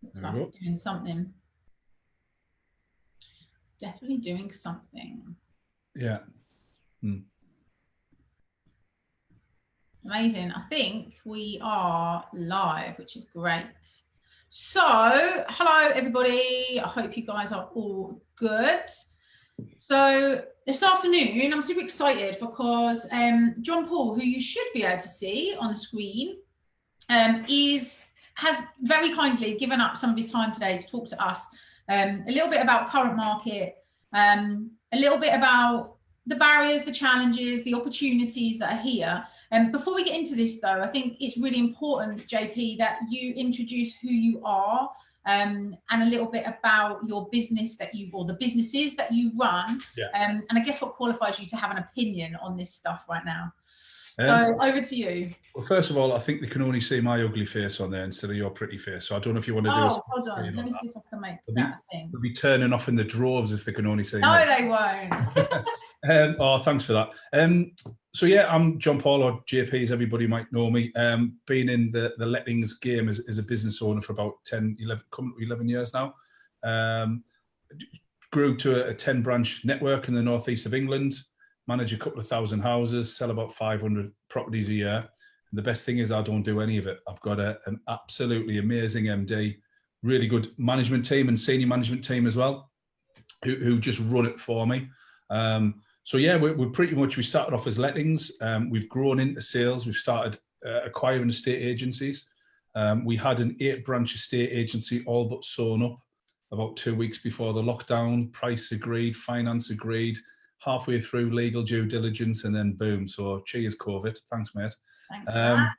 Looks like it's doing something. It's definitely doing something. Yeah. Amazing. I think we are live, which is great. So, hello everybody. I hope you guys are all good. So this afternoon, I'm super excited because John Paul, who you should be able to see on the screen, has very kindly given up some of his time today to talk to us a little bit about current market, a little bit about the barriers, the challenges, the opportunities that are here. Before we get into this though, I think it's really important, JP, that you introduce who you are and a little bit about your business or the businesses that you run. Yeah. And I guess what qualifies you to have an opinion on this stuff right now. So over to you. Well, first of all, I think they can only see my ugly face on there instead of your pretty face. So I don't know if you want to do Oh, hold on. Let me see if I can make that a thing. They'll be turning off in the droves if they can only see No, me. they won't. Oh, thanks for that. So yeah, I'm John Paul, or JP as everybody might know me. Been in the lettings game as a business owner for about 11 years now. Grew to a 10 branch network in the northeast of England. Manage a couple of thousand houses, sell about 500 properties a year. And the best thing is I don't do any of it. I've got an absolutely amazing MD, really good management team and senior management team as well, who just run it for me. So yeah, we started off as lettings. We've grown into sales. We've started acquiring estate agencies. We had an 8-branch estate agency all but sewn up about 2 weeks before the lockdown. Price agreed, finance agreed. Halfway through legal due diligence, and then boom. So cheers, COVID. Thanks, mate. Thanks for that.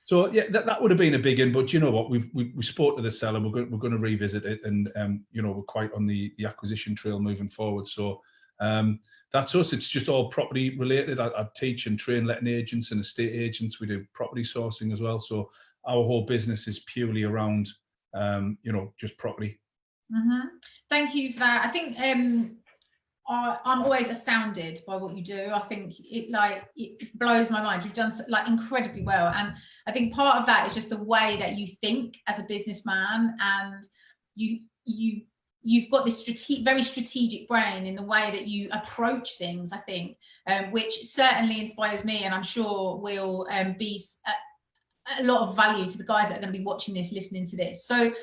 So yeah, that would have been a big in, but you know what? We spoke to the seller. We're going to revisit it, and you know, we're quite on the acquisition trail moving forward. So that's us. It's just all property related. I teach and train letting agents and estate agents. We do property sourcing as well. So our whole business is purely around you know, just property. Thank you for that. I think I'm always astounded by what you do. I think it blows my mind. You've done incredibly well, and I think part of that is just the way that you think as a businessman, and you've got this very strategic brain in the way that you approach things. I think, which certainly inspires me, and I'm sure will be a lot of value to the guys that are going to be watching this, listening to this. So.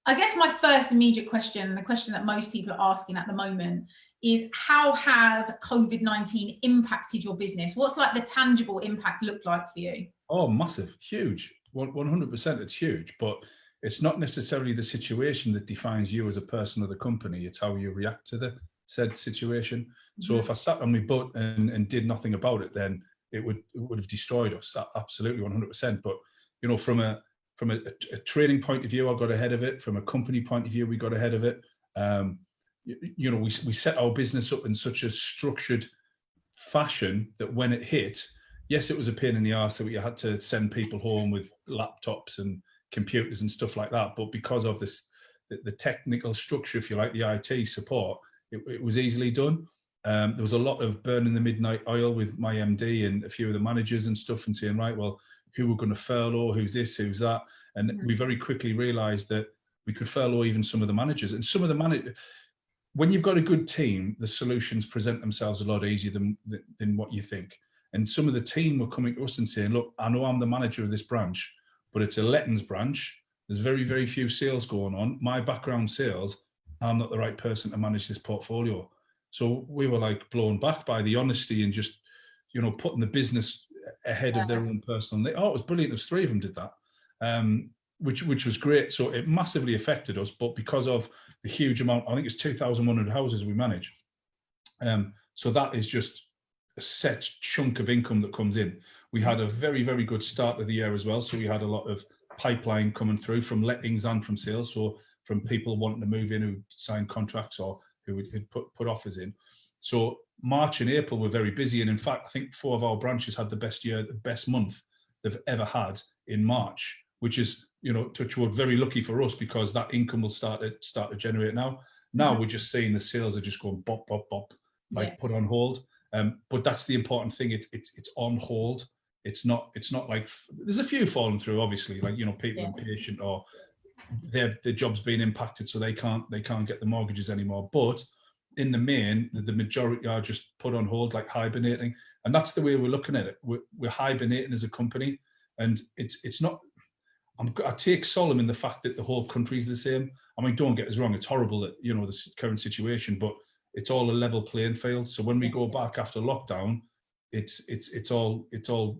I guess my first immediate question, the question that most people are asking at the moment, is how has COVID-19 impacted your business? What's like the tangible impact look like for you? Oh, massive, huge, 100%. It's huge, but it's not necessarily the situation that defines you as a person or the company. It's how you react to the said situation. So if I sat on my butt and did nothing about it, then it would have destroyed us. Absolutely, 100%. But you know, from a training point of view, I got ahead of it. From a company point of view, we got ahead of it. You know, we set our business up in such a structured fashion that when it hit, yes, it was a pain in the arse that we had to send people home with laptops and computers and stuff like that. But because of the technical structure, if you like, the IT support, it was easily done. There was a lot of burning the midnight oil with my MD and a few of the managers and stuff, and saying, right, well, who we're going to furlough, who's this, who's that. And we very quickly realized that we could furlough even some of the managers. And some of the managers, when you've got a good team, the solutions present themselves a lot easier than what you think. And some of the team were coming to us and saying, look, I know I'm the manager of this branch, but it's a lettings branch. There's very, very few sales going on. My background sales, I'm not the right person to manage this portfolio. So we were like blown back by the honesty and just, you know, putting the business ahead of their own personal. Oh, it was brilliant. There's 3 of them did that, which was great. So it massively affected us, but because of the huge amount, I think it's 2,100 houses we manage. So that is just a set chunk of income that comes in. We had a very, very good start of the year as well. So we had a lot of pipeline coming through from lettings and from sales. So from people wanting to move in who signed contracts or who had put offers in. So March and April were very busy, and in fact, I think 4 of our branches had the best month they've ever had in March, which is, you know, touch wood, very lucky for us because that income will start to generate now. Now we're just seeing the sales are just going bop, bop, bop, put on hold. But that's the important thing. It's on hold. It's not like, there's a few falling through, obviously, like, you know, people impatient, or their job's being impacted, so they can't get the mortgages anymore. But in the main, the majority are just put on hold, like hibernating. And that's the way we're looking at it. We're hibernating as a company, and it's not. I take solemn in the fact that the whole country's the same. I mean, don't get us wrong; it's horrible that, you know, the current situation, but it's all a level playing field. So when we go back after lockdown, it's all,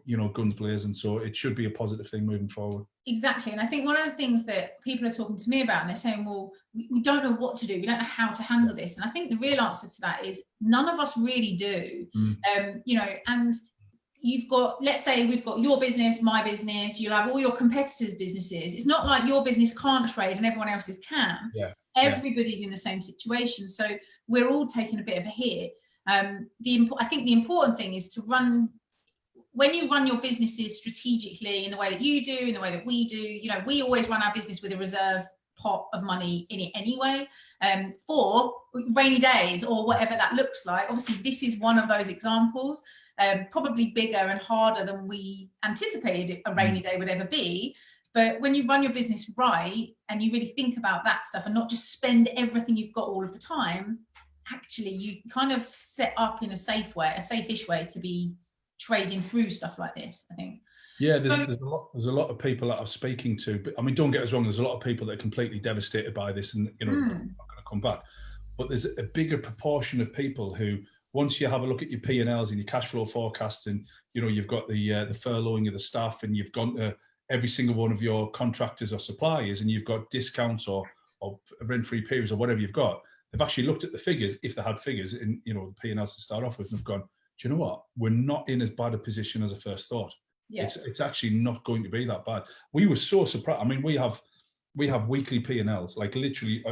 you know, guns blazing. So it should be a positive thing moving forward. Exactly. And I think one of the things that people are talking to me about, and they're saying, well, we don't know what to do. We don't know how to handle this. And I think the real answer to that is none of us really do. You know, and you've got, let's say we've got your business, my business, you'll have all your competitors' businesses. It's not like your business can't trade and everyone else's can. Everybody's in the same situation. So we're all taking a bit of a hit. I think the important thing is to when you run your businesses strategically in the way that you do, in the way that we do, you know, we always run our business with a reserve pot of money in it anyway, for rainy days or whatever that looks like. Obviously, this is one of those examples, probably bigger and harder than we anticipated a rainy day would ever be. But when you run your business right and you really think about that stuff and not just spend everything you've got all of the time, actually you kind of set up in a safe-ish way to be trading through stuff like this, I think. Yeah, there's a lot of people that I'm speaking to, but I mean, don't get us wrong, there's a lot of people that are completely devastated by this and, you know, not going to come back. But there's a bigger proportion of people who, once you have a look at your P&Ls and your cash flow forecasts, and, you know, you've got the furloughing of the staff, and you've gone to every single one of your contractors or suppliers, and you've got discounts or rent-free periods or whatever you've got, they've actually looked at the figures, if they had figures in, you know, the P&Ls to start off with, and have gone, do you know what? We're not in as bad a position as I first thought. It's actually not going to be that bad. We were so surprised. I mean, we have weekly P&Ls, like literally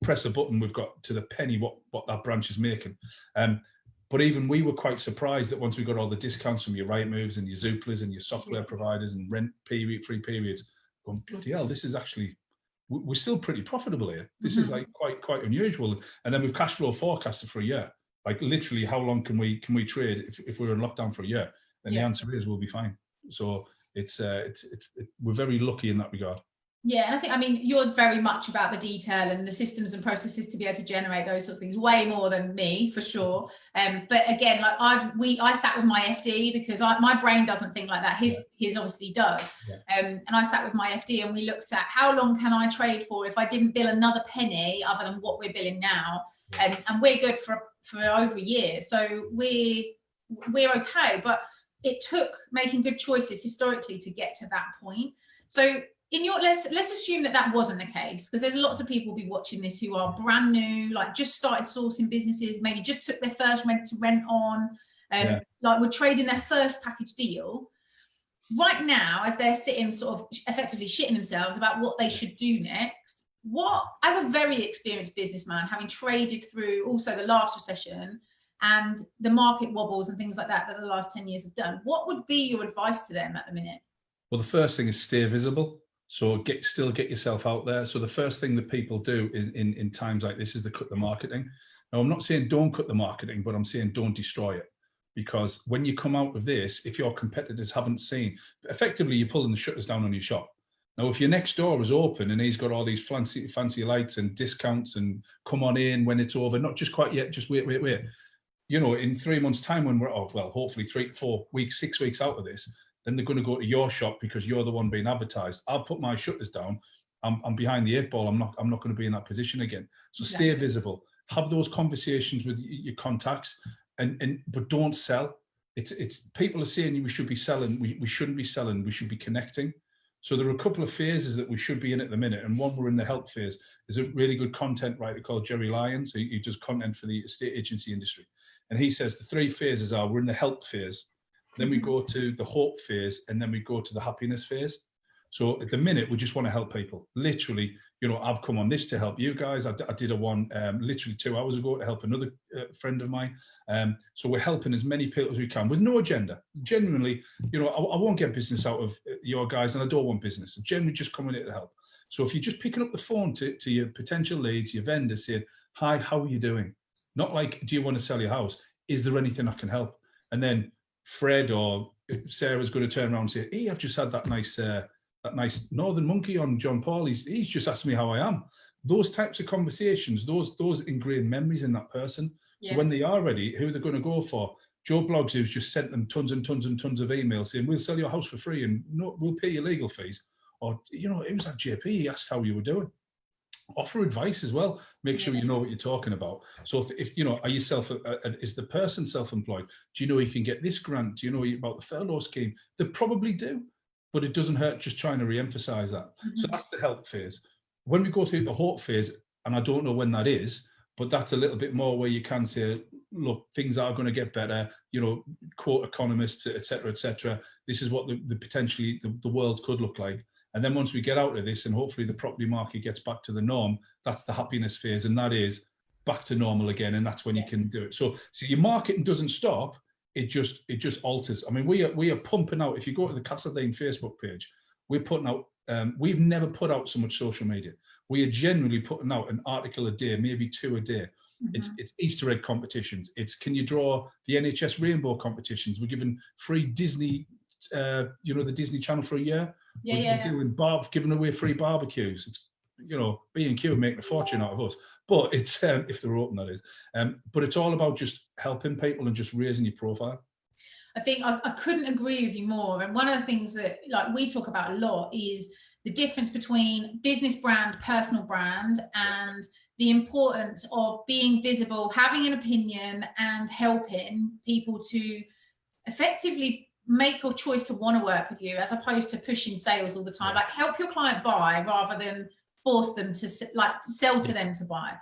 press a button, we've got to the penny what that branch is making. But even we were quite surprised that once we got all the discounts from your Rightmoves and your Zooplas and your software providers and free periods, going, bloody hell, this is actually, we're still pretty profitable here. This is like quite unusual. And then we've cash flow forecasted for a year. Like literally, how long can we trade if we're in lockdown for a year? And the answer is we'll be fine. So we're very lucky in that regard. Yeah, and I think, I mean, you're very much about the detail and the systems and processes to be able to generate those sorts of things, way more than me, for sure. But again, like I sat with my FD because my brain doesn't think like that. His obviously does. And I sat with my FD and we looked at how long can I trade for if I didn't bill another penny other than what we're billing now, and we're good for over a year, so we're okay. But it took making good choices historically to get to that point. So let's assume that wasn't the case, because there's lots of people be watching this who are brand new, like just started sourcing businesses, maybe just took their first rent to rent on, like we're trading their first package deal right now, as they're sitting sort of effectively shitting themselves about what they should do next. What, as a very experienced businessman, having traded through also the last recession and the market wobbles and things like that the last 10 years have done, what would be your advice to them at the minute? Well, the first thing is stay visible. So still get yourself out there. So the first thing that people do in times like this is to cut the marketing. Now, I'm not saying don't cut the marketing, but I'm saying don't destroy it. Because when you come out of this, if your competitors haven't seen, effectively you're pulling the shutters down on your shop. Now, if your next door is open and he's got all these fancy lights and discounts and come on in when it's over, not just quite yet, just wait. You know, in 3 months' time when we're, hopefully 3 to 4 weeks, 6 weeks out of this, then they're going to go to your shop because you're the one being advertised. I'll put my shutters down. I'm behind the 8 ball. I'm not going to be in that position again. So stay visible. Have those conversations with your contacts, but don't sell. It's people are saying we should be selling. We shouldn't be selling. We should be connecting. So there are a couple of phases that we should be in at the minute, and one we're in the help phase. There's a really good content writer called Jerry Lyons, who does content for the estate agency industry, and he says the 3 phases are: we're in the help phase, then we go to the hope phase, and then we go to the happiness phase. So at the minute, we just want to help people. Literally, you know, I've come on this to help you guys. I did a one literally 2 hours ago to help another friend of mine. So we're helping as many people as we can with no agenda. Genuinely, you know, I won't get business out of your guys, and I don't want business. I'm generally just coming here to help. So if you're just picking up the phone to your potential leads, your vendors, saying, hi, how are you doing? Not like, do you want to sell your house? Is there anything I can help? And then Fred or if Sarah's going to turn around and say, hey, I've just had that nice Northern Monkey on John Paul. He's just asked me how I am. Those types of conversations, those ingrained memories in that person. So when they are ready, who they're going to go for? Joe Bloggs, who's just sent them tons and tons and tons of emails saying, we'll sell your house for free and no, we'll pay your legal fees. Or, you know, it was at JP, he asked how you were doing. Offer advice as well. Make sure you know what you're talking about. So if you know, are you is the person self-employed? Do you know you can get this grant? Do you know about the furlough scheme? They probably do, but it doesn't hurt just trying to re-emphasize that. So that's the help phase. When we go through the hope phase, and I don't know when that is, but that's a little bit more where you can say, look, things are going to get better, you know, quote economists, etc., etc. This is what the potentially the world could look like. And then once we get out of this and hopefully the property market gets back to the norm, that's the happiness phase. And that is back to normal again. And that's when you can do it. So your marketing doesn't stop. It just alters. I mean, we are pumping out, if you go to the Castledine Facebook page, we're putting out, we've never put out so much social media. We are generally putting out an article a day, maybe 2 a day. It's Easter egg competitions. It's can you draw the NHS rainbow competitions. We're giving free Disney, you know, the Disney Channel for a year. We're doing giving away free barbecues. It's, you know, B&Q are making a fortune out of us. But it's if they're open, that is. But it's all about just helping people and just raising your profile. I think I couldn't agree with you more. And one of the things that like we talk about a lot is the difference between business brand, personal brand, and the importance of being visible, having an opinion, and helping people to effectively make a choice to want to work with you, as opposed to pushing sales all the time. Like help your client buy rather than force them to sell to them to buy.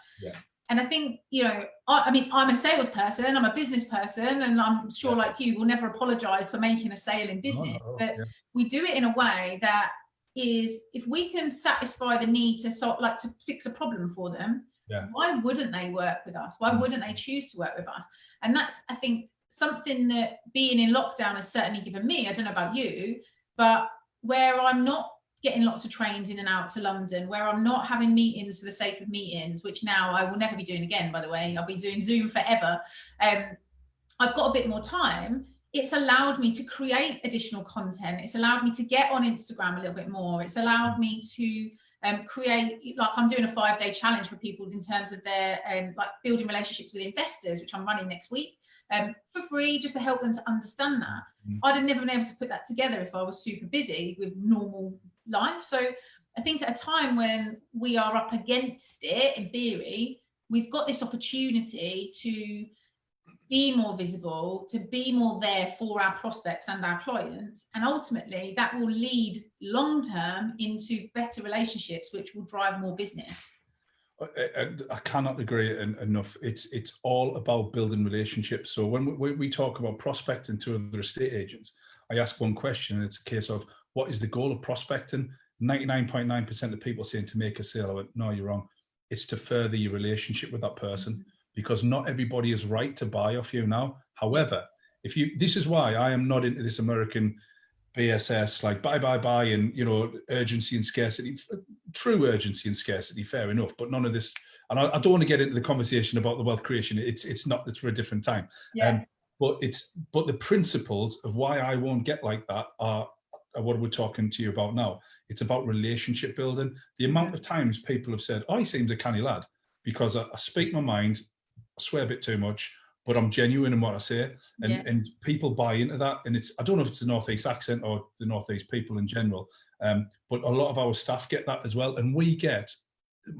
And I think, you know, I mean, I'm a salesperson, I'm a business person, and I'm sure like you will never apologize for making a sale in business, but we do it in a way that is, if we can satisfy the need to to fix a problem for them, why wouldn't they work with us? Why wouldn't they choose to work with us? And that's, I think, something that being in lockdown has certainly given me. I don't know about you, but where I'm not getting lots of trains in and out to London, where I'm not having meetings for the sake of meetings, which now I will never be doing again, by the way, I'll be doing Zoom forever. I've got a bit more time. It's allowed me to create additional content. It's allowed me to get on Instagram a little bit more. It's allowed me to create, like I'm doing a 5-day challenge for people in terms of their like building relationships with investors, which I'm running next week for free, just to help them to understand that. I'd have never been able to put that together if I was super busy with normal life. So I think at a time when we are up against it, in theory, we've got this opportunity to be more visible, to be more there for our prospects and our clients. And ultimately that will lead long-term into better relationships, which will drive more business. I cannot agree enough. It's all about building relationships. So when we talk about prospecting to other estate agents, I ask one question, and it's a case of, what is the goal of prospecting? 99.9% of people saying to make a sale. I went, no, you're wrong. It's to further your relationship with that person, because not everybody is right to buy off you now. However, this is why I am not into this American BSS, like buy, and, you know, urgency and scarcity. True urgency and scarcity, fair enough, but none of this. And I don't want to get into the conversation about the wealth creation. It's for a different time. But the principles of why I won't get like that are what we're talking to you about now. It's about relationship building. The amount of times people have said, "Oh, he seems a canny lad," because I speak my mind, I swear a bit too much, but I'm genuine in what I say, and people buy into that. And I don't know if it's the Northeast accent or the Northeast people in general, but a lot of our staff get that as well. And we get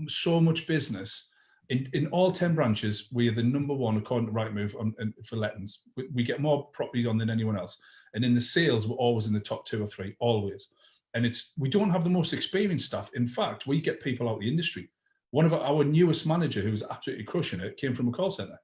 so much business. In all 10 branches, we are the #1 according to Rightmove for lettings. We get more properties on than anyone else. And in the sales, we're always in the top 2 or 3, always. And we don't have the most experienced staff. In fact, we get people out of the industry. One of our newest manager, who's absolutely crushing it, came from a call center.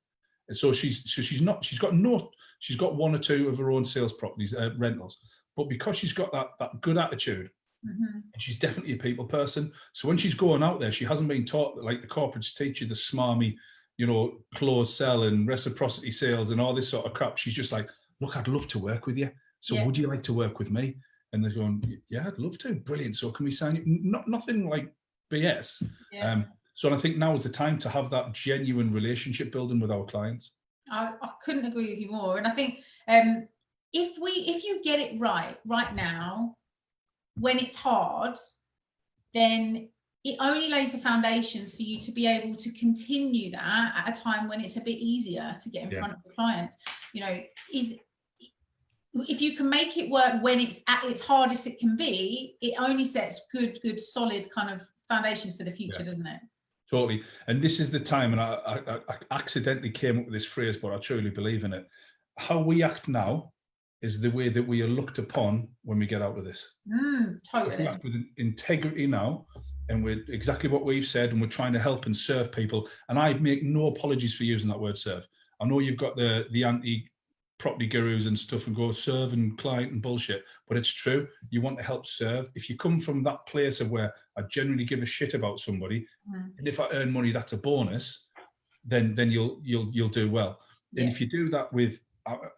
And so she's got 1 or 2 of her own sales properties, rentals. But because she's got that good attitude, and she's definitely a people person. So when she's going out there, she hasn't been taught that, like the corporates teach you, the smarmy, you know, close sell and reciprocity sales and all this sort of crap. She's just like, look, I'd love to work with you. So would you like to work with me? And they're going, yeah, I'd love to. Brilliant. So can we sign you? Nothing like BS. So I think now is the time to have that genuine relationship building with our clients. I couldn't agree with you more. And I think if you get it right now, when it's hard, then it only lays the foundations for you to be able to continue that at a time when it's a bit easier to get in front of the clients. You know, if you can make it work when it's at its hardest it can be, it only sets good solid kind of foundations for the future, doesn't it? Totally. And this is the time, and I accidentally came up with this phrase, but I truly believe in it. How we act now is the way that we are looked upon when we get out of this. Totally. If we act with integrity now, and we're exactly what we've said, and we're trying to help and serve people. And I make no apologies for using that word serve. I know you've got the anti-property gurus and stuff and go serve and client and bullshit, but it's true. You want to help serve. If you come from that place of where I genuinely give a shit about somebody, and if I earn money, that's a bonus, then you'll do well. And if you do that with,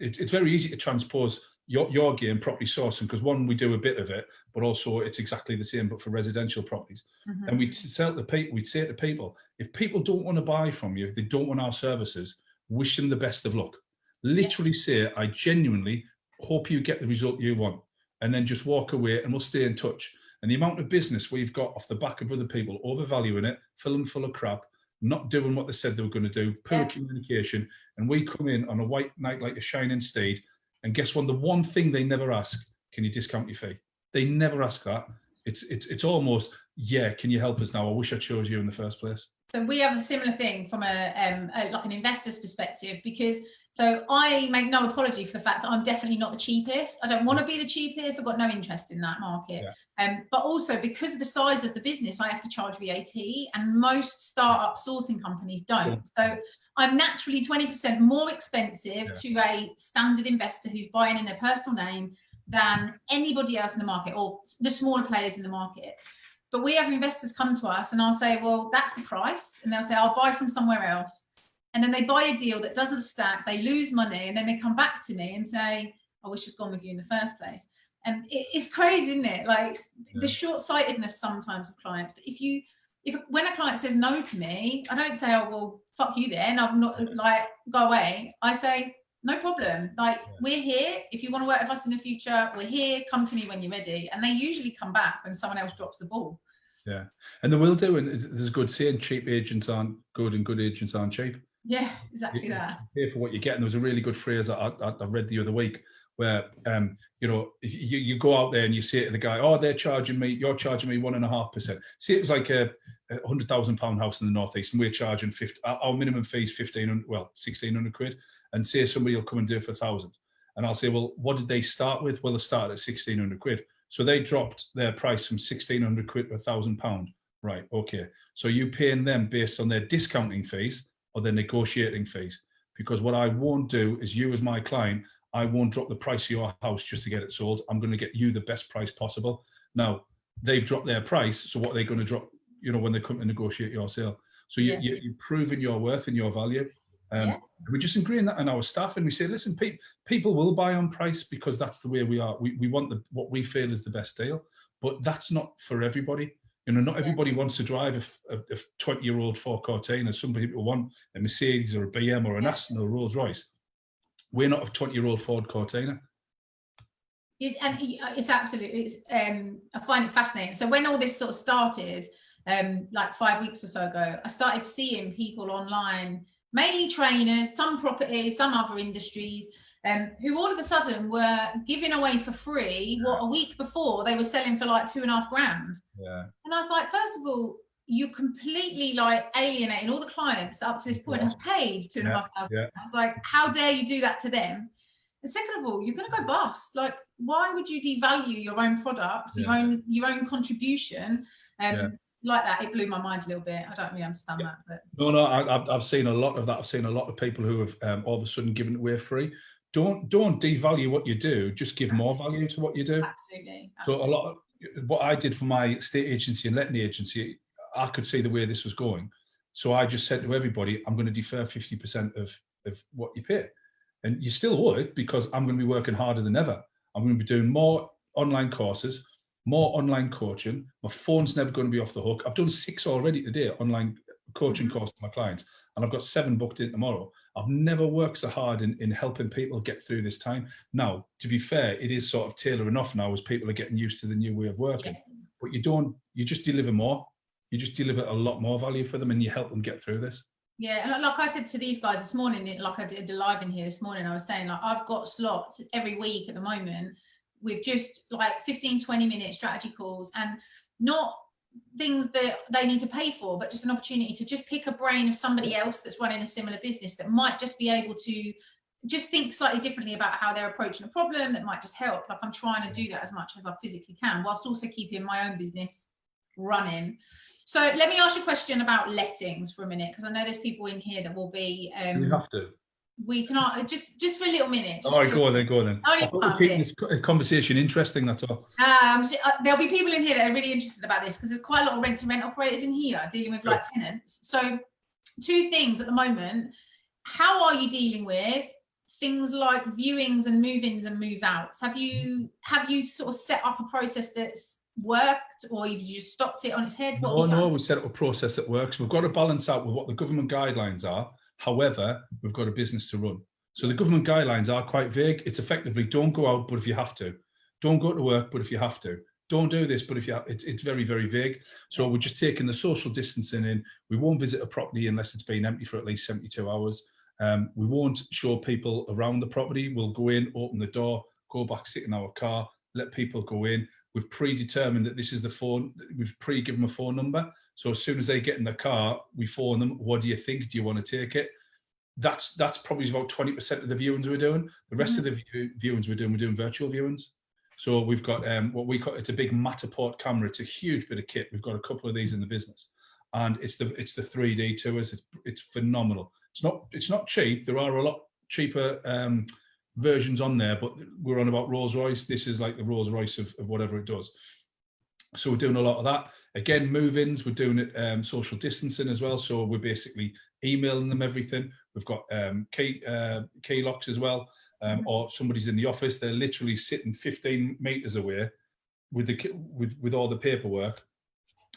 it's very easy to transpose your game, property sourcing, because one, we do a bit of it, but also it's exactly the same, but for residential properties. And we sell to people, we'd say to people, if people don't want to buy from you, if they don't want our services, wish them the best of luck. Literally say, I genuinely hope you get the result you want, and then just walk away and we'll stay in touch. And the amount of business we've got off the back of other people overvaluing it, filling full of crap, not doing what they said they were going to do, poor communication, and we come in on a white knight like a shining steed, and guess what? The one thing they never ask, can you discount your fee? They never ask that. It's almost, yeah, can you help us now? I wish I chose you in the first place. So we have a similar thing from like an investor's perspective, because so I make no apology for the fact that I'm definitely not the cheapest. I don't want to be the cheapest. I've got no interest in that market. But also because of the size of the business, I have to charge VAT, and most startup sourcing companies don't. So I'm naturally 20% more expensive to a standard investor who's buying in their personal name than anybody else in the market, or the smaller players in the market. But we have investors come to us and I'll say, well, that's the price. And they'll say, I'll buy from somewhere else. And then they buy a deal that doesn't stack, they lose money, and then they come back to me and say, I wish I'd gone with you in the first place. And it's crazy, isn't it? Like the short-sightedness sometimes of clients. But when a client says no to me, I don't say, oh, well, fuck you then, I'm not, like, go away. I say, no problem. Like, we're here. If you want to work with us in the future, we're here. Come to me when you're ready. And they usually come back when someone else drops the ball. Yeah. And they will do. And there's a good saying, cheap agents aren't good and good agents aren't cheap. Yeah, exactly that. You pay for what you get. And there was a really good phrase I read the other week where, you know, if you go out there and you say to the guy, oh, you're charging me 1.5%. See, it was like a £100,000 house in the Northeast, and we're charging our minimum fee is 1,600 quid. And say somebody will come and do it for 1,000. And I'll say, well, what did they start with? Well, they started at 1,600 quid. So they dropped their price from 1,600 quid to £1,000. Right, okay. So you paying them based on their discounting fees or their negotiating fees? Because what I won't do is, you as my client, I won't drop the price of your house just to get it sold. I'm going to get you the best price possible. Now, they've dropped their price. So what are they going to drop, you know, when they come to negotiate your sale? So you're proving your worth and your value. We just ingrain that in our staff, and we say, listen, people will buy on price because that's the way we are. We want what we feel is the best deal, but that's not for everybody. You know, not everybody wants to drive a 20-year-old Ford Cortina. Some people want a Mercedes or a BM or an Aston or a Rolls Royce. We're not a 20-year-old Ford Cortina. It's absolutely, I find it fascinating. So when all this sort of started, like 5 weeks or so ago, I started seeing people online, mainly trainers, some property, some other industries, who all of a sudden were giving away for free what a week before they were selling for like $2,500. And I was like, first of all, you completely like alienating all the clients that up to this point have paid $2,500. I was like, how dare you do that to them? And second of all, you're going to go bust. Like, why would you devalue your own product, your own contribution? Like that, it blew my mind a little bit. I don't really understand that. But no, I've seen a lot of that. I've seen a lot of people who have all of a sudden given it away free. Don't devalue what you do. Just give more value to what you do. Absolutely. So a lot of what I did for my estate agency and letting agency, I could see the way this was going. So I just said to everybody, I'm going to defer 50% of what you pay. And you still would, because I'm going to be working harder than ever. I'm going to be doing more online courses, more online coaching. My phone's never going to be off the hook. I've done 6 already today, online coaching courses to my clients, and I've got 7 booked in tomorrow. I've never worked so hard in helping people get through this time. Now, to be fair, it is sort of tailoring off now as people are getting used to the new way of working. Yeah. But you just deliver more. You just deliver a lot more value for them, and you help them get through this. Yeah, and like I said to these guys this morning, like I did a live in here this morning, I was saying, like, I've got slots every week at the moment with just like 15-20 minute strategy calls, and not things that they need to pay for, but just an opportunity to just pick a brain of somebody else that's running a similar business that might just be able to just think slightly differently about how they're approaching a problem that might just help. Like, I'm trying to do that as much as I physically can, whilst also keeping my own business running. So let me ask you a question about lettings for a minute, because I know there's people in here that will be Do we have to? We can just for a little minute. All right, go on then. I thought we're keeping this conversation interesting, that's all. There'll be people in here that are really interested about this, because there's quite a lot of rent-to-rent operators in here dealing with like tenants. So 2 things at the moment. How are you dealing with things like viewings and move-ins and move-outs? Have you sort of set up a process that's worked, or have you just stopped it on its head? No, we set up a process that works. We've got to balance out with what the government guidelines are. However, we've got a business to run. So the government guidelines are quite vague. It's effectively, don't go out, but if you have to. Don't go to work, but if you have to. Don't do this, but if you have, it's very, very vague. So we're just taking the social distancing in. We won't visit a property unless it's been empty for at least 72 hours. We won't show people around the property. We'll go in, open the door, go back, sit in our car, let people go in. We've predetermined that this is the phone. We've pre-given them a phone number. So as soon as they get in the car, we phone them. What do you think? Do you want to take it? That's probably about 20% of the viewings we're doing. The rest of the viewings we're doing virtual viewings. So we've got what we call, it's a big Matterport camera. It's a huge bit of kit. We've got a couple of these in the business, and it's the 3D tours. It's phenomenal. It's not cheap. There are a lot cheaper versions on there, but we're on about Rolls Royce. This is like the Rolls Royce of whatever it does. So we're doing a lot of that. Again, move-ins, we're doing it social distancing as well. So we're basically emailing them everything. We've got key locks as well, or somebody's in the office. They're literally sitting 15 meters away with all the paperwork.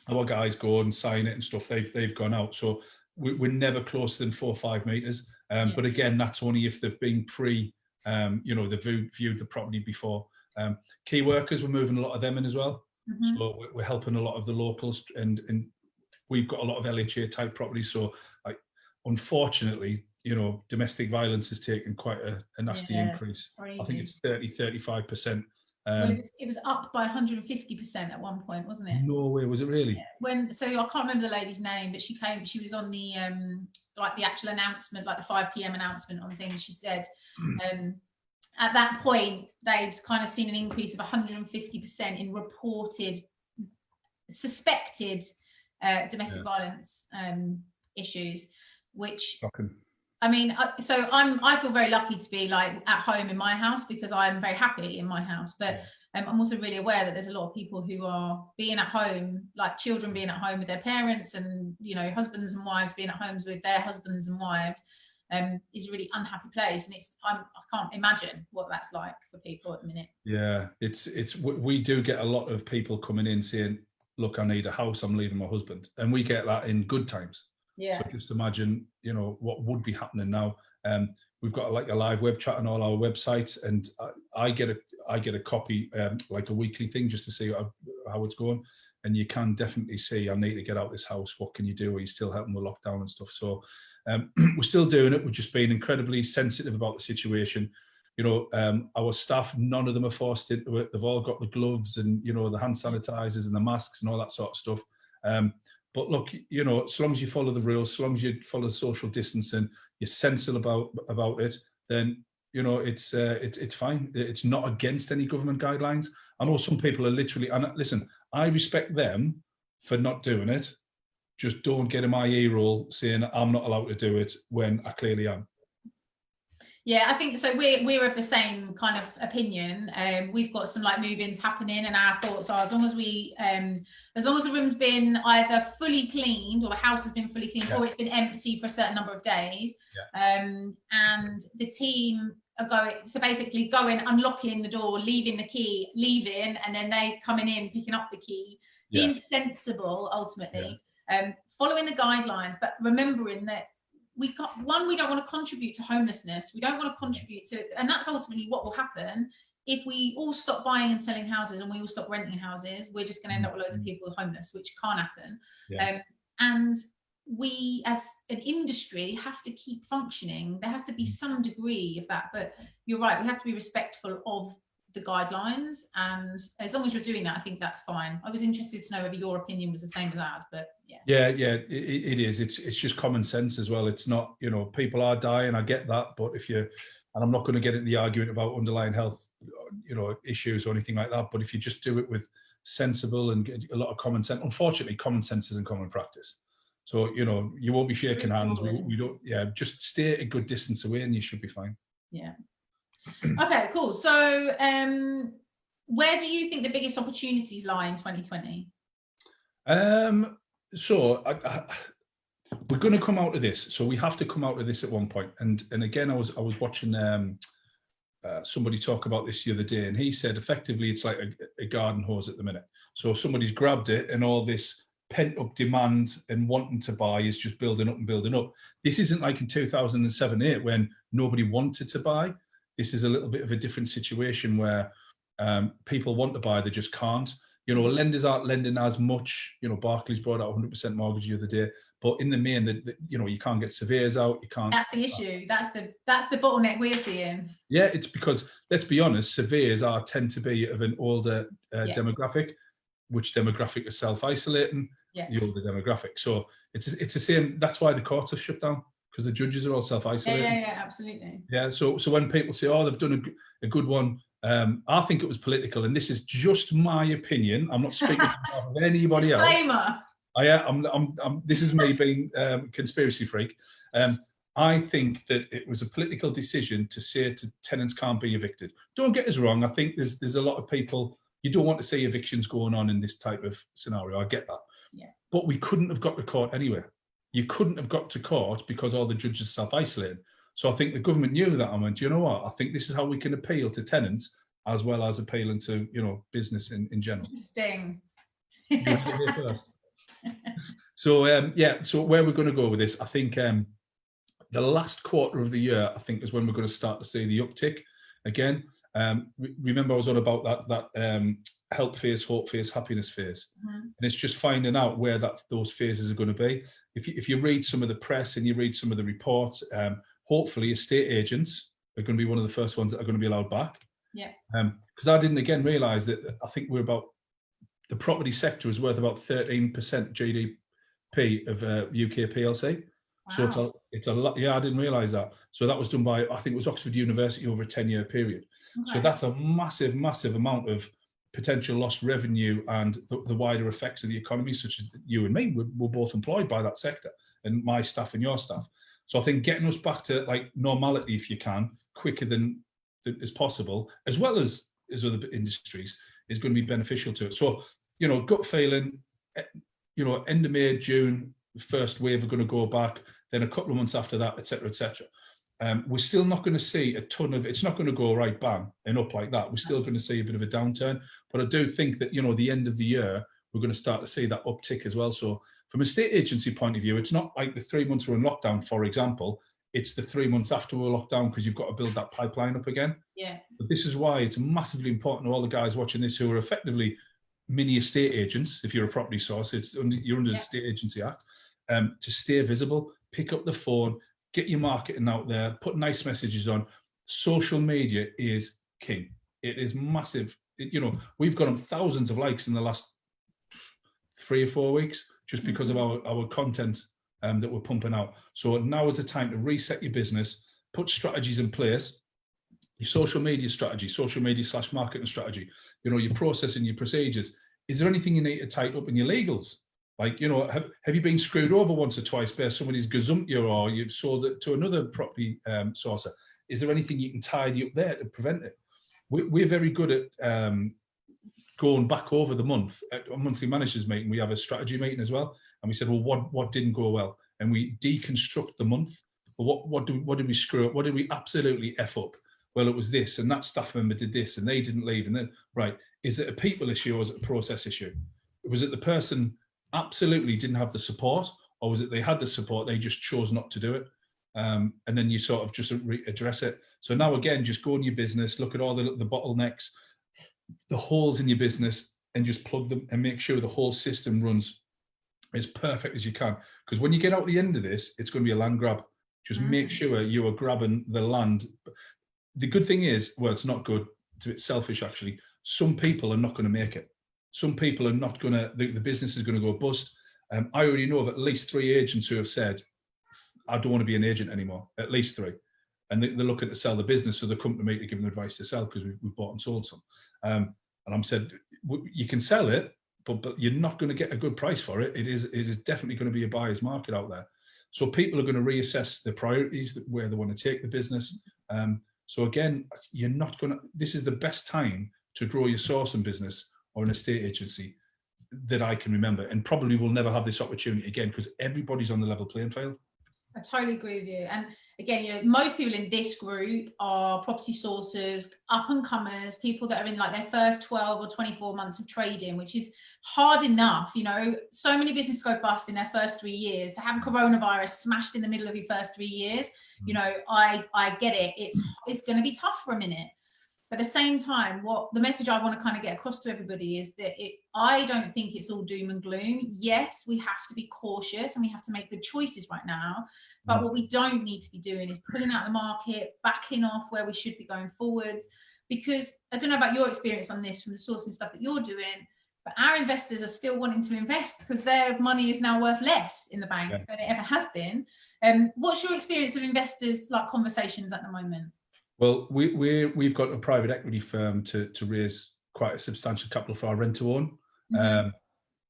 Our guys go and sign it and stuff. They've gone out. So we're never closer than 4 or 5 meters. But again, that's only if they've been they've viewed the property before. Key workers, we're moving a lot of them in as well. So we're helping a lot of the locals, and we've got a lot of LHA type properties. So, like, unfortunately, domestic violence has taken quite a nasty increase. Crazy. I think it's 35%. Well, it was up by 150% at one point, wasn't it? No way, was it really? Yeah. So I can't remember the lady's name, but she was on the like the actual announcement, like the 5 p.m. announcement on things. She said at that point they'd kind of seen an increase of 150% in reported suspected domestic violence issues, which shocking. I mean, so I feel very lucky to be like at home in my house, because I'm very happy in my house. But I'm also really aware that there's a lot of people who are being at home, like children being at home with their parents, and husbands and wives being at homes with their husbands and wives. Is a really unhappy place, and I can't imagine what that's like for people at the minute. Yeah, we do get a lot of people coming in saying, "Look, I need a house. I'm leaving my husband," and we get that in good times. Yeah. So just imagine, what would be happening now. We've got like a live web chat on all our websites, and I get a copy, like a weekly thing, just to see how it's going. And you can definitely see, I need to get out this house. What can you do? Are you still helping with lockdown and stuff? So we're still doing it. We're just being incredibly sensitive about the situation. Our staff, none of them are forced into it. They've all got the gloves and, the hand sanitizers and the masks and all that sort of stuff. But look, as long as you follow the rules, as long as you follow the social distancing, you're sensible about it, then, it's fine. It's not against any government guidelines. I know some people are literally, and listen, I respect them for not doing it. Just don't get in my ear roll saying I'm not allowed to do it when I clearly am. Yeah, I think so. We're of the same kind of opinion. We've got some like move-ins happening, and our thoughts are, as long as the room's been either fully cleaned, or the house has been fully cleaned, or it's been empty for a certain number of days, and the team are basically going, unlocking the door, leaving the key, leaving, and then they coming in, picking up the key, being sensible ultimately, following the guidelines, but remembering that we got one, we don't want to contribute to homelessness. We don't want to contribute to, and that's ultimately what will happen. If we all stop buying and selling houses and we all stop renting houses, we're just going to end up with loads of people homeless, which can't happen. Yeah. And we as an industry have to keep functioning. There has to be some degree of that, but you're right, we have to be respectful of the guidelines, and as long as you're doing that, I think that's fine. I was interested to know whether your opinion was the same as ours, but yeah, it is. It's just common sense as well. It's not, you know, people are dying, I get that, but if you, and I'm not going to get into the argument about underlying health, you know, issues or anything like that, but if you just do it with sensible and get a lot of common sense, unfortunately common sense isn't common practice. So, you know, you won't be shaking hands. We don't, just stay a good distance away and you should be fine. Yeah. Okay, cool. So where do you think the biggest opportunities lie in 2020? So we're going to come out of this. So we have to come out of this at one point. And again, I was watching somebody talk about this the other day, and he said effectively it's like a garden hose at the minute. So somebody's grabbed it, and all this pent up demand and wanting to buy is just building up and building up. This isn't like in 2007-8 when nobody wanted to buy. This is a little bit of a different situation where people want to buy, they just can't. You know, lenders aren't lending as much. You know, Barclays brought out 100% mortgage the other day, but in the main, you know, you can't get surveyors out. You can't. That's the issue. That's the bottleneck we're seeing. Yeah, it's because, let's be honest, surveyors tend to be of an older demographic, which demographic is self-isolating. Yeah. The older demographic. So it's the same. That's why the courts have shut down, because the judges are all self-isolating. Yeah, absolutely. Yeah. So when people say, "Oh, they've done a good one," I think it was political, and this is just my opinion. I'm not speaking of anybody else. Disclaimer. This is me being conspiracy freak. I think that it was a political decision to say to tenants can't be evicted. Don't get us wrong. I think there's a lot of people, you don't want to see evictions going on in this type of scenario. I get that. Yeah. But we couldn't have got to court anyway. You couldn't have got to court because all the judges self-isolated. So I think the government knew that and went, you know what? I think this is how we can appeal to tenants as well as appealing to, you know, business in general. Interesting. You want to hear first? So so where we're going to go with this, I think the last quarter of the year, I think, is when we're going to start to see the uptick again. Remember I was on about that help phase, hope phase, happiness phase. Mm-hmm. And it's just finding out where those phases are going to be. If you read some of the press and you read some of the reports, hopefully estate agents are going to be one of the first ones that are going to be allowed back. Yeah. Because I didn't again realise that I think the property sector is worth about 13% GDP of UK PLC. Wow. So it's a lot. Yeah, I didn't realise that. So that was done by, I think it was Oxford University over a 10-year period. Okay. So that's a massive, massive amount of potential lost revenue and the wider effects of the economy, such as you and me, we're both employed by that sector, and my staff and your staff. So I think getting us back to like normality, if you can, quicker than as possible, as well as other industries, is going to be beneficial to it. So, you know, gut feeling, you know, end of May, June, first wave are going to go back, then a couple of months after that, et cetera, et cetera. We're still not going to see a ton of, it's not going to go right bang and up like that. We're still going to see a bit of a downturn, but I do think that, you know, the end of the year, we're going to start to see that uptick as well. So from a state agency point of view, it's not like the 3 months we're in lockdown, for example, it's the 3 months after we're locked down, because you've got to build that pipeline up again. Yeah. But this is why it's massively important to all the guys watching this who are effectively mini estate agents. If you're a property source, you're under the State Agency Act, to stay visible, pick up the phone, get your marketing out there, put nice messages on. Social media is king. It is massive. You know, we've got thousands of likes in the last 3 or 4 weeks just because of our content that we're pumping out. So now is the time to reset your business, put strategies in place, your social media strategy, social media / marketing strategy, you know, your process and your procedures. Is there anything you need to tighten up in your legals? Like, you know, have you been screwed over once or twice by somebody's gazumped you, or you've sold it to another property sourcer? Is there anything you can tidy up there to prevent it? We're very good at going back over the month. At a monthly managers meeting, we have a strategy meeting as well. And we said, well, what didn't go well? And we deconstruct the month. Well, what did we screw up? What did we absolutely F up? Well, it was this, and that staff member did this, and they didn't leave. And then, right, is it a people issue or is it a process issue? Was it the person absolutely didn't have the support, or was it they had the support, they just chose not to do it? and then you sort of just address it. So now again, just go in your business, look at all the bottlenecks, the holes in your business, and just plug them and make sure the whole system runs as perfect as you can. Because when you get out the end of this, it's going to be a land grab. Just make sure you are grabbing the land. The good thing is, well, it's not good, it's a bit selfish actually. Some people are not going to make it. Some people are not going to, the business is going to go bust. I already know of at least 3 agents who have said, I don't want to be an agent anymore, at least 3. And they're looking to sell the business, so they come to me to give them advice to sell because we've bought and sold some. And I'm said, you can sell it, but you're not going to get a good price for it. It is definitely going to be a buyer's market out there. So people are going to reassess their priorities, where they want to take the business. So again, you're not going to, this is the best time to grow your sourcing business or an estate agency that I can remember, and probably will never have this opportunity again because everybody's on the level playing field. I totally agree with you. And again, you know, most people in this group are property sourcers, up and comers, people that are in like their first 12 or 24 months of trading, which is hard enough. You know, so many businesses go bust in their first 3 years. To have coronavirus smashed in the middle of your first 3 years, you know, I get it. It's going to be tough for a minute. But at the same time, what the message I want to kind of get across to everybody is that I don't think it's all doom and gloom. Yes, we have to be cautious and we have to make good choices right now. But what we don't need to be doing is pulling out the market, backing off where we should be going forwards. Because I don't know about your experience on this from the sourcing stuff that you're doing, but our investors are still wanting to invest because their money is now worth less in the bank than it ever has been. What's your experience of investors, like conversations at the moment? Well, we've got a private equity firm to raise quite a substantial capital for our rent to own.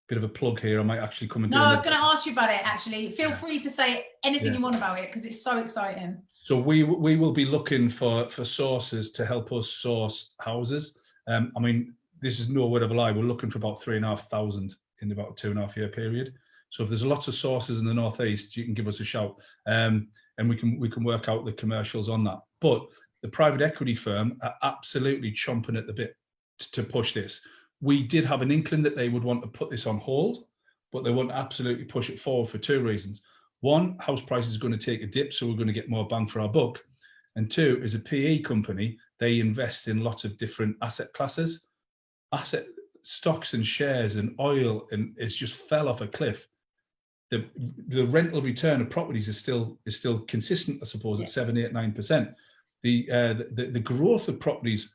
Bit of a plug here. I might actually come and do. No, I was going to ask you about it actually. Feel free to say anything you want about it because it's so exciting. So we will be looking for sources to help us source houses. I mean, this is no word of a lie. We're looking for about 3,500 in about a 2.5 year period. So if there's lots of sources in the northeast, you can give us a shout, and we can work out the commercials on that. But the private equity firm are absolutely chomping at the bit to push this. We did have an inkling that they would want to put this on hold, but they want to absolutely push it forward for 2 reasons. One, house prices are going to take a dip, so we're going to get more bang for our buck. And 2, as a PE company, they invest in lots of different asset classes, asset stocks and shares and oil, and it's just fell off a cliff. The rental return of properties is still consistent, I suppose, at 7, 8, 9%. The growth of properties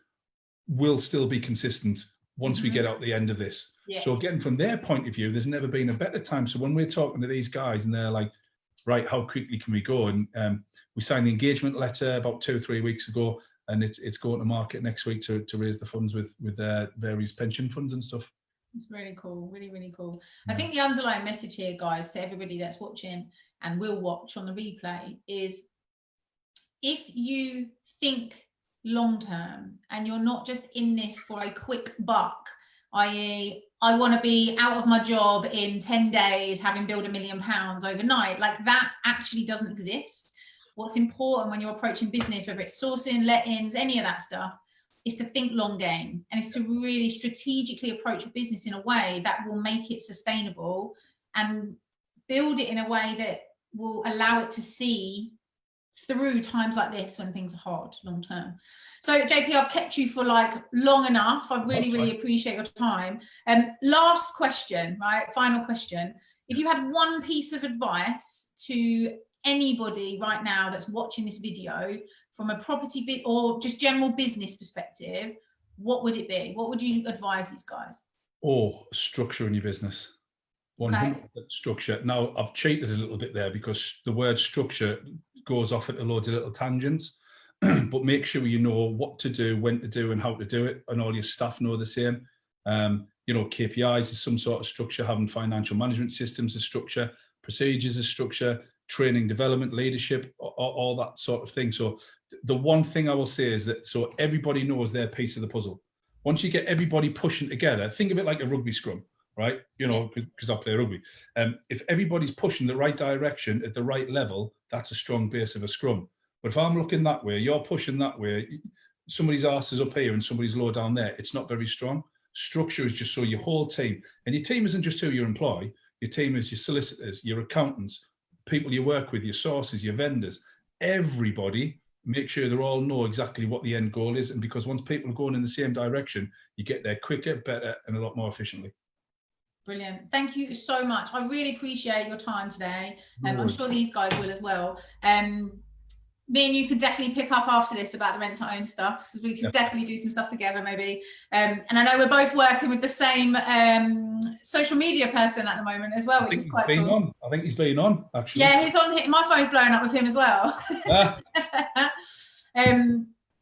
will still be consistent once we get out the end of this. So again, from their point of view, there's never been a better time. So when we're talking to these guys and they're like, right, how quickly can we go? And we signed the engagement letter about 2 or 3 weeks ago, and it's going to market next week to raise the funds with various pension funds and stuff. It's really cool, really, really cool. I think the underlying message here, guys, to everybody that's watching and will watch on the replay is, if you think long term and you're not just in this for a quick buck, i.e. I want to be out of my job in 10 days having built £1 million overnight, like that actually doesn't exist. What's important when you're approaching business, whether it's sourcing, lettings, any of that stuff, is to think long game, and it's to really strategically approach a business in a way that will make it sustainable and build it in a way that will allow it to see through times like this when things are hard long term. So JP, I've kept you for like long enough. I really appreciate your time. Last question, right? Final question. If you had one piece of advice to anybody right now that's watching this video from a property bit or just general business perspective, what would it be? What would you advise these guys? Structure in your business. 100% structure. Now, I've cheated a little bit there because the word structure goes off into loads of little tangents, but make sure you know what to do, when to do, and how to do it, and all your staff know the same. You know, KPIs is some sort of structure, having financial management systems is structure, procedures is structure, training, development, leadership, all that sort of thing. So the one thing I will say is that so everybody knows their piece of the puzzle. Once you get everybody pushing together, think of it like a rugby scrum, right? You know, because I play rugby. If everybody's pushing the right direction at the right level, that's a strong base of a scrum. But if I'm looking that way, you're pushing that way, somebody's arse is up here and somebody's low down there, it's not very strong. Structure is just so your whole team, and your team isn't just who you employ, your team is your solicitors, your accountants, people you work with, your sources, your vendors. everybody, make sure they all know exactly what the end goal is. And because once people are going in the same direction, you get there quicker, better, and a lot more efficiently. Brilliant. Thank you so much. I really appreciate your time today. I'm Good. sure these guys will as well. Me and you could definitely pick up after this about the rent to own stuff, because we could definitely do some stuff together maybe. And I know we're both working with the same social media person at the moment as well, which is quite cool. I think he's been on, actually. Yeah, he's on. My phone's blowing up with him as well. Ah.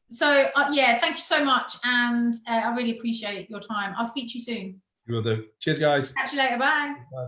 So yeah, thank you so much, and I really appreciate your time. I'll speak to you soon. You will do. Cheers, guys. Catch you later. Bye. Bye.